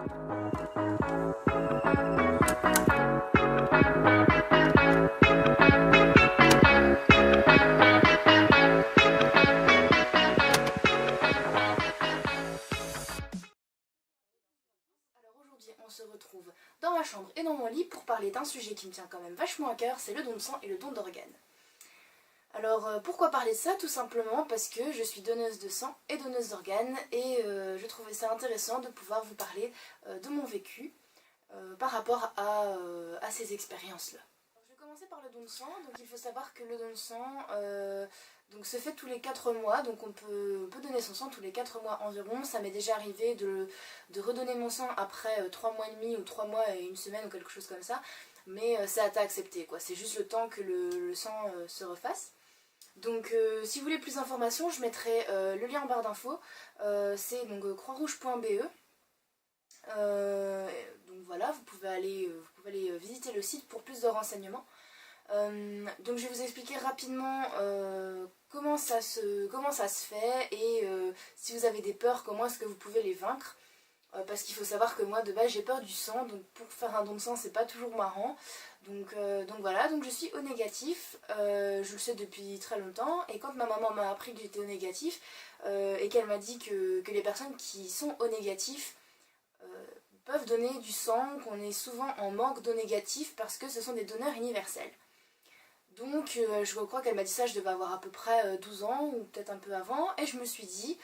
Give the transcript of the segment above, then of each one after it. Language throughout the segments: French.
Aujourd'hui, on se retrouve dans ma chambre et dans mon lit pour parler d'un sujet qui me tient quand même vachement à cœur, c'est le don de sang et le don d'organes. Alors pourquoi parler de ça? Tout simplement parce que je suis donneuse de sang et donneuse d'organes et je trouvais ça intéressant de pouvoir vous parler de mon vécu par rapport à ces expériences-là. Je vais commencer par le don de sang. Donc il faut savoir que le don de sang donc se fait tous les 4 mois, donc on peut donner son sang tous les 4 mois environ. Ça m'est déjà arrivé de redonner mon sang après 3 mois et demi ou 3 mois et une semaine ou quelque chose comme ça, mais c'est à accepté quoi, c'est juste le temps que le sang se refasse. Donc si vous voulez plus d'informations, je mettrai le lien en barre d'infos, c'est donc croixrouge.be. Donc voilà, vous pouvez aller visiter le site pour plus de renseignements. Donc je vais vous expliquer rapidement comment ça se fait et si vous avez des peurs, comment est-ce que vous pouvez les vaincre. Parce qu'il faut savoir que moi de base j'ai peur du sang, donc pour faire un don de sang c'est pas toujours marrant. Donc voilà, donc je suis O négatif, je le sais depuis très longtemps, et quand ma maman m'a appris que j'étais O négatif et qu'elle m'a dit que les personnes qui sont O négatifs peuvent donner du sang, qu'on est souvent en manque d'O négatif parce que ce sont des donneurs universels. Donc je crois qu'elle m'a dit ça, je devais avoir à peu près 12 ans ou peut-être un peu avant, et je me suis dit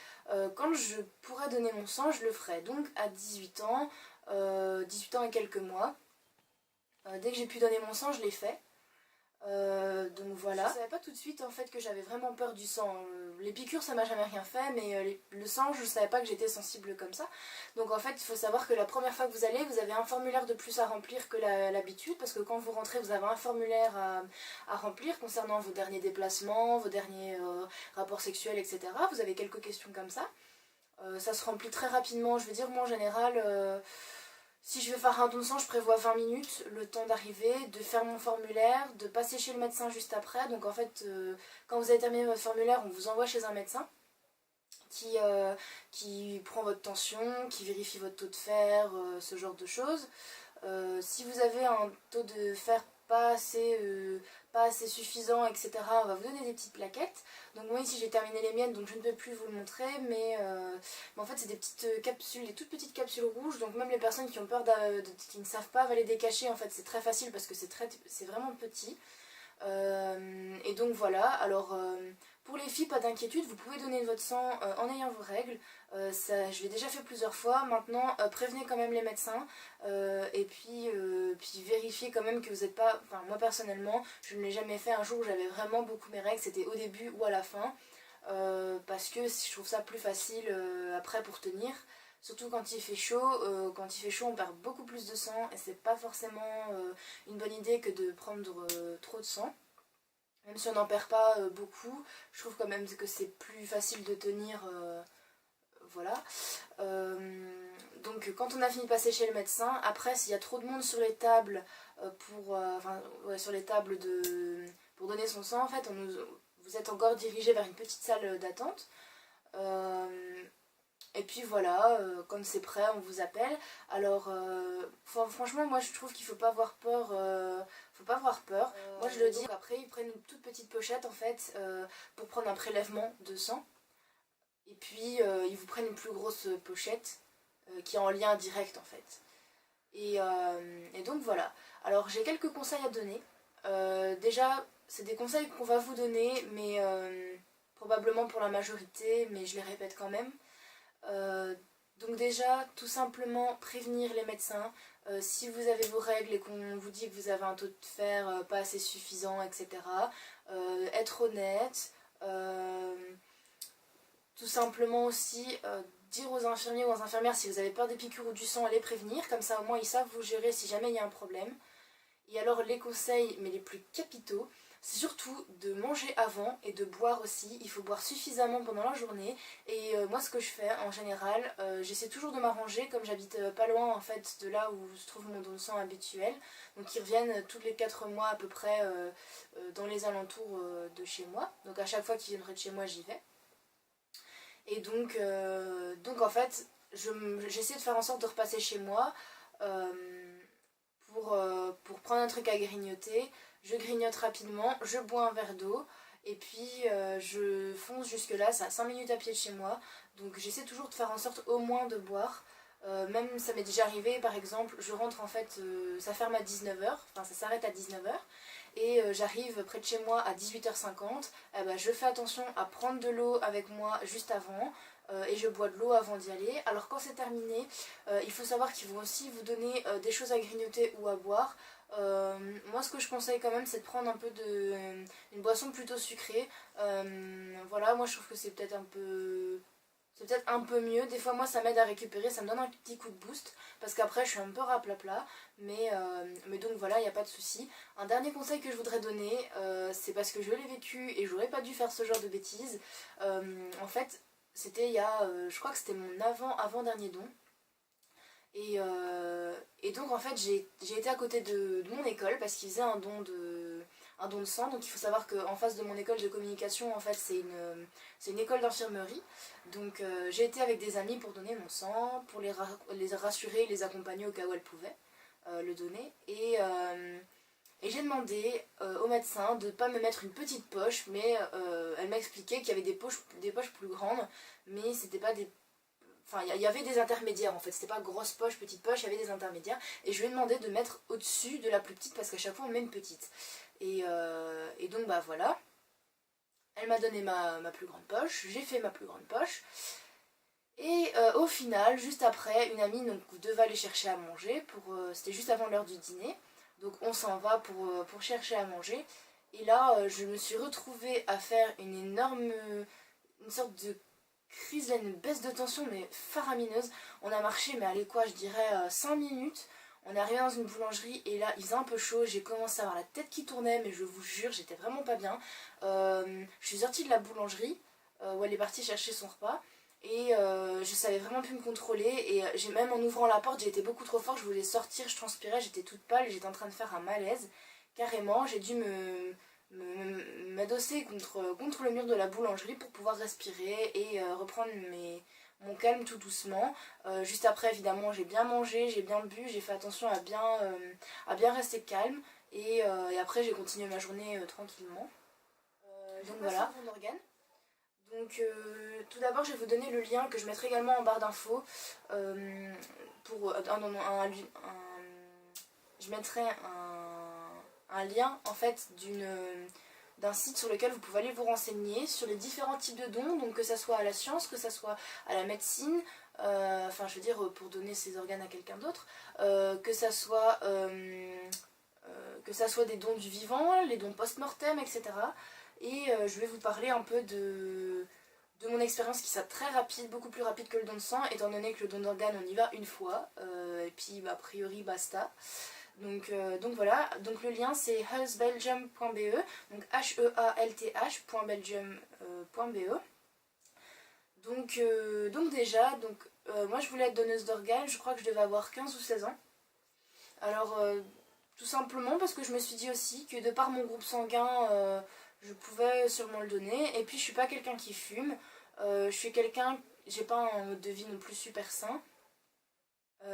quand je pourrais donner mon sang je le ferai. Donc à 18 ans et quelques mois, dès que j'ai pu donner mon sang je l'ai fait. Donc voilà. Je savais pas tout de suite en fait que j'avais vraiment peur du sang. Les piqûres ça m'a jamais rien fait, mais le sang je savais pas que j'étais sensible comme ça. Donc en fait il faut savoir que la première fois que vous allez, vous avez un formulaire de plus à remplir que l'habitude, parce que quand vous rentrez vous avez un formulaire à remplir concernant vos derniers déplacements, vos derniers rapports sexuels, etc. Vous avez quelques questions comme ça. Ça se remplit très rapidement, je veux dire moi en général... Si je veux faire un don de sang, je prévois 20 minutes, le temps d'arriver, de faire mon formulaire, de passer chez le médecin juste après. Donc en fait, quand vous avez terminé votre formulaire, on vous envoie chez un médecin qui prend votre tension, qui vérifie votre taux de fer, ce genre de choses. Si vous avez un taux de fer pas assez suffisant, etc., on va vous donner des petites plaquettes. Donc moi ici j'ai terminé les miennes, donc je ne peux plus vous le montrer, mais en fait c'est des petites capsules, des toutes petites capsules rouges, donc même les personnes qui ont peur, qui ne savent pas, va les décacher, en fait c'est très facile parce que c'est vraiment petit. Et donc voilà, alors pour les filles, pas d'inquiétude, vous pouvez donner votre sang en ayant vos règles. Ça, je l'ai déjà fait plusieurs fois. Maintenant, prévenez quand même les médecins et puis vérifiez quand même que vous n'êtes pas... Enfin, moi personnellement, je ne l'ai jamais fait un jour où j'avais vraiment beaucoup mes règles, c'était au début ou à la fin. Parce que je trouve ça plus facile après pour tenir. Surtout quand il fait chaud, on perd beaucoup plus de sang et c'est pas forcément une bonne idée que de prendre trop de sang. Même si on n'en perd pas beaucoup, je trouve quand même que c'est plus facile de tenir, voilà. Donc quand on a fini de passer chez le médecin, après s'il y a trop de monde sur les tables pour donner son sang, en fait, vous êtes encore dirigé vers une petite salle d'attente. Et puis voilà, quand c'est prêt, on vous appelle. Alors, franchement, moi je trouve qu'il faut pas avoir peur. Moi je le dis. Donc, après, ils prennent une toute petite pochette en fait pour prendre un prélèvement de sang. Et puis ils vous prennent une plus grosse pochette qui est en lien direct en fait. Et donc voilà. Alors j'ai quelques conseils à donner. Déjà, c'est des conseils qu'on va vous donner, mais probablement pour la majorité, mais je les répète quand même. Donc déjà, tout simplement prévenir les médecins. Si vous avez vos règles et qu'on vous dit que vous avez un taux de fer pas assez suffisant, etc. Être honnête. Tout simplement aussi dire aux infirmiers ou aux infirmières si vous avez peur des piqûres ou du sang, les prévenir. Comme ça au moins ils savent vous gérer si jamais il y a un problème. Et alors les conseils, mais les plus capitaux, c'est surtout de manger avant et de boire aussi. Il faut boire suffisamment pendant la journée. Et moi ce que je fais en général, j'essaie toujours de m'arranger, comme j'habite pas loin en fait de là où se trouve mon don de sang habituel. Donc ils reviennent tous les 4 mois à peu près dans les alentours de chez moi. Donc à chaque fois qu'ils viennent près de chez moi j'y vais. Et donc en fait, j'essaie de faire en sorte de repasser chez moi pour prendre un truc à grignoter. Je grignote rapidement, je bois un verre d'eau et puis je fonce jusque là, c'est à 5 minutes à pied de chez moi. Donc j'essaie toujours de faire en sorte au moins de boire. Même ça m'est déjà arrivé, par exemple, je rentre en fait, ça ferme à 19h, enfin ça s'arrête à 19h, et j'arrive près de chez moi à 18h50, eh ben, je fais attention à prendre de l'eau avec moi juste avant, et je bois de l'eau avant d'y aller. Alors quand c'est terminé, il faut savoir qu'ils vont aussi vous donner des choses à grignoter ou à boire. Moi ce que je conseille quand même c'est de prendre un peu une boisson plutôt sucrée. Voilà, moi je trouve que c'est peut-être un peu mieux. Des fois, moi, ça m'aide à récupérer, ça me donne un petit coup de boost. Parce qu'après, je suis un peu raplapla. Mais donc voilà, il n'y a pas de souci. Un dernier conseil que je voudrais donner, c'est parce que je l'ai vécu et j'aurais pas dû faire ce genre de bêtises. En fait, c'était il y a. Je crois que c'était mon avant-dernier don. Et donc en fait j'ai été à côté de mon école parce qu'ils faisaient un don de sang. Donc il faut savoir qu'en face de mon école de communication, en fait c'est une école d'infirmerie. Donc j'ai été avec des amis pour donner mon sang, pour les rassurer, les accompagner au cas où elles pouvaient le donner. Et j'ai demandé au médecin de ne pas me mettre une petite poche, mais elle m'a expliqué qu'il y avait des poches plus grandes, mais c'était pas des. Enfin, il y avait des intermédiaires en fait, c'était pas grosse poche, petite poche, il y avait des intermédiaires. Et je lui ai demandé de mettre au-dessus de la plus petite parce qu'à chaque fois on met une petite. Et donc bah voilà, elle m'a donné ma plus grande poche, j'ai fait ma plus grande poche. Et au final, juste après, une amie donc, devait aller chercher à manger, c'était juste avant l'heure du dîner. Donc on s'en va pour chercher à manger. Et là, je me suis retrouvée à faire une sorte de crise, là, une baisse de tension, mais faramineuse. On a marché, mais allez quoi, je dirais 5 minutes. On est arrivé dans une boulangerie et là, il faisait un peu chaud. J'ai commencé à avoir la tête qui tournait, mais je vous jure, j'étais vraiment pas bien. Je suis sortie de la boulangerie où elle est partie chercher son repas. Et je savais vraiment plus me contrôler. Et j'ai même en ouvrant la porte, j'ai été beaucoup trop fort. Je voulais sortir, je transpirais, j'étais toute pâle. J'étais en train de faire un malaise. Carrément, j'ai dû m'adosser contre le mur de la boulangerie pour pouvoir respirer et reprendre mon calme tout doucement. Juste après, évidemment, j'ai bien mangé, j'ai bien bu, j'ai fait attention à bien rester calme. Et après, j'ai continué ma journée tranquillement. Donc voilà. Donc tout d'abord, je vais vous donner le lien que je mettrai également en barre d'infos pour je mettrai un lien en fait d'un site sur lequel vous pouvez aller vous renseigner sur les différents types de dons, donc que ça soit à la science, que ça soit à la médecine, enfin je veux dire pour donner ses organes à quelqu'un d'autre, que ça soit des dons du vivant, les dons post-mortem, etc. Et je vais vous parler un peu de mon expérience qui sera très rapide, beaucoup plus rapide que le don de sang, étant donné que le don d'organes on y va une fois, et puis bah, a priori basta. Donc voilà, donc le lien c'est healthbelgium.be, donc health.belgium.be. Donc déjà, moi je voulais être donneuse d'organes, je crois que je devais avoir 15 ou 16 ans. Alors tout simplement parce que je me suis dit aussi que de par mon groupe sanguin, je pouvais sûrement le donner. Et puis je suis pas quelqu'un qui fume, je suis quelqu'un, j'ai pas un mode de vie non plus super sain.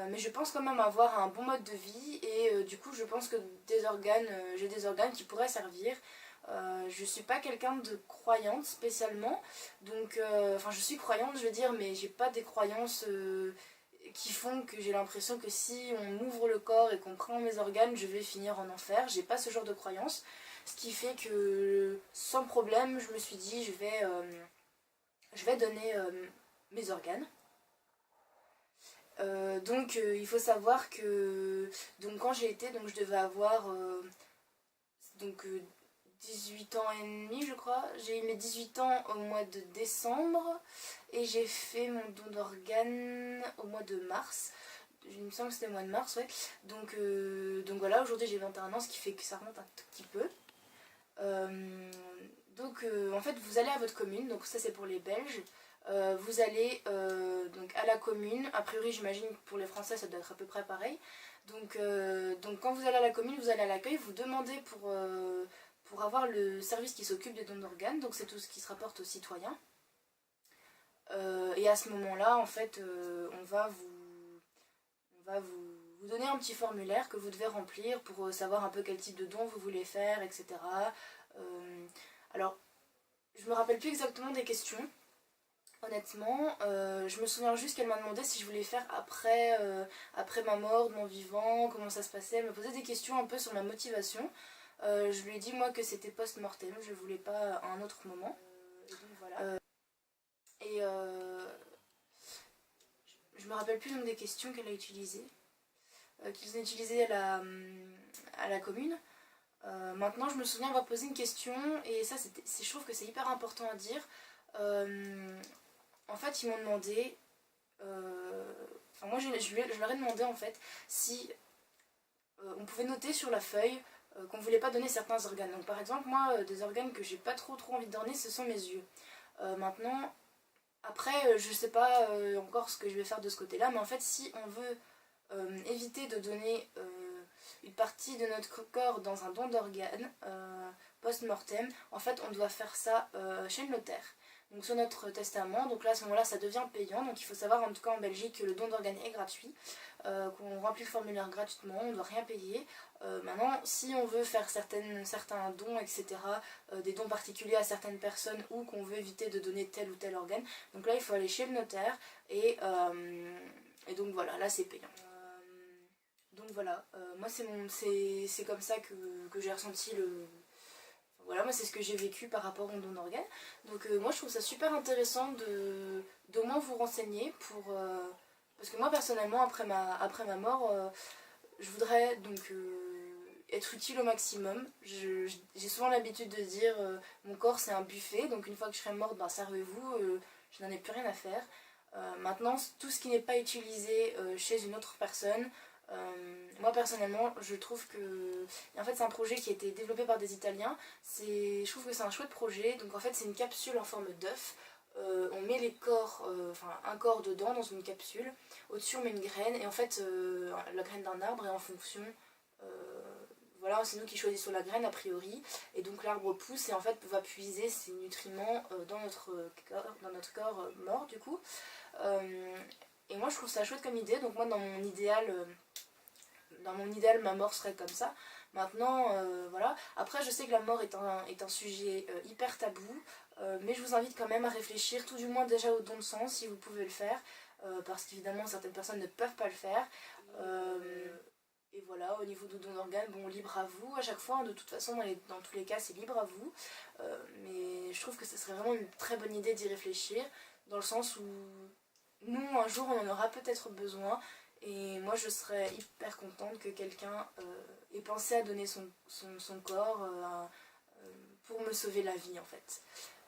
Mais je pense quand même avoir un bon mode de vie et du coup je pense que j'ai des organes qui pourraient servir. Je suis pas quelqu'un de croyante spécialement, donc enfin je suis croyante je veux dire, mais j'ai pas des croyances qui font que j'ai l'impression que si on m'ouvre le corps et qu'on prend mes organes je vais finir en enfer. J'ai pas ce genre de croyance, ce qui fait que sans problème je me suis dit je vais donner mes organes. Il faut savoir que donc quand j'ai été, donc je devais avoir 18 ans et demi je crois. J'ai eu mes 18 ans au mois de décembre et j'ai fait mon don d'organes au mois de mars. Il me semble que c'était le mois de mars, ouais. Donc voilà, aujourd'hui j'ai 21 ans, ce qui fait que ça remonte un tout petit peu. En fait vous allez à votre commune, donc ça c'est pour les Belges. Vous allez donc à la commune, a priori j'imagine que pour les Français ça doit être à peu près pareil. Donc quand vous allez à la commune, vous allez à l'accueil, vous demandez pour avoir le service qui s'occupe des dons d'organes, donc c'est tout ce qui se rapporte aux citoyens. Et à ce moment-là, en fait, on va vous donner un petit formulaire que vous devez remplir pour savoir un peu quel type de don vous voulez faire, etc. Alors, je me rappelle plus exactement des questions, honnêtement. Je me souviens juste qu'elle m'a demandé si je voulais faire après ma mort, de mon vivant, comment ça se passait. Elle me posait des questions un peu sur ma motivation. Je lui ai dit moi que c'était post-mortem, je voulais pas à un autre moment. Et donc voilà. Je me rappelle plus donc des questions qu'elle a utilisées, qu'ils ont utilisées à la commune. Maintenant je me souviens avoir posé une question et ça je trouve que c'est hyper important à dire. En fait ils m'ont demandé, enfin moi je leur ai demandé en fait si on pouvait noter sur la feuille qu'on voulait pas donner certains organes. Donc par exemple moi des organes que j'ai pas trop envie de donner ce sont mes yeux. Maintenant après je sais pas encore ce que je vais faire de ce côté là, mais en fait si on veut éviter de donner une partie de notre corps dans un don d'organes post-mortem, en fait on doit faire ça chez le notaire. Donc sur notre testament, donc là à ce moment-là ça devient payant, donc il faut savoir en tout cas en Belgique que le don d'organes est gratuit, qu'on remplit le formulaire gratuitement, on ne doit rien payer. Maintenant si on veut faire certains dons, etc., des dons particuliers à certaines personnes ou qu'on veut éviter de donner tel ou tel organe, donc là il faut aller chez le notaire et donc voilà, là c'est payant. Donc voilà, moi c'est comme ça que j'ai ressenti voilà, moi c'est ce que j'ai vécu par rapport au don d'organes. Donc moi je trouve ça super intéressant d'au moins vous renseigner parce que moi personnellement après ma mort, je voudrais donc être utile au maximum. J'ai souvent l'habitude de dire mon corps c'est un buffet, donc une fois que je serai morte, ben, servez-vous, je n'en ai plus rien à faire. Maintenant tout ce qui n'est pas utilisé chez une autre personne, moi personnellement je trouve que en fait c'est un projet qui a été développé par des Italiens, je trouve que c'est un chouette projet. Donc en fait c'est une capsule en forme d'œuf, on met les corps, un corps dedans dans une capsule, au-dessus on met une graine et en fait la graine d'un arbre et en fonction voilà, c'est nous qui choisissons la graine a priori et donc l'arbre pousse et en fait va puiser ses nutriments dans notre corps mort du coup. Et moi je trouve ça chouette comme idée, donc moi dans mon idéal ma mort serait comme ça. Maintenant voilà, après je sais que la mort est un sujet hyper tabou, mais je vous invite quand même à réfléchir tout du moins déjà au don de sang si vous pouvez le faire, parce qu'évidemment certaines personnes ne peuvent pas le faire. Et voilà, au niveau du don d'organes, bon, libre à vous, à chaque fois, hein, de toute façon, dans tous les cas, c'est libre à vous. Mais je trouve que ce serait vraiment une très bonne idée d'y réfléchir, dans le sens où nous, un jour, on en aura peut-être besoin, et moi, je serais hyper contente que quelqu'un ait pensé à donner son corps pour me sauver la vie, en fait.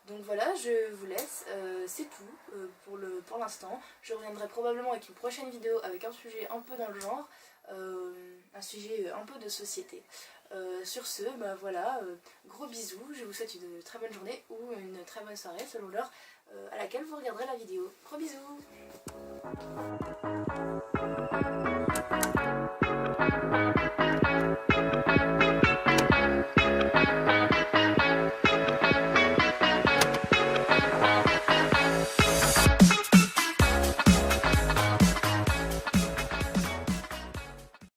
Donc voilà, je vous laisse, c'est tout pour l'instant. Je reviendrai probablement avec une prochaine vidéo avec un sujet un peu dans le genre, un sujet un peu de société. Sur ce, bah voilà, gros bisous, je vous souhaite une très bonne journée ou une très bonne soirée selon l'heure à laquelle vous regarderez la vidéo. Gros bisous.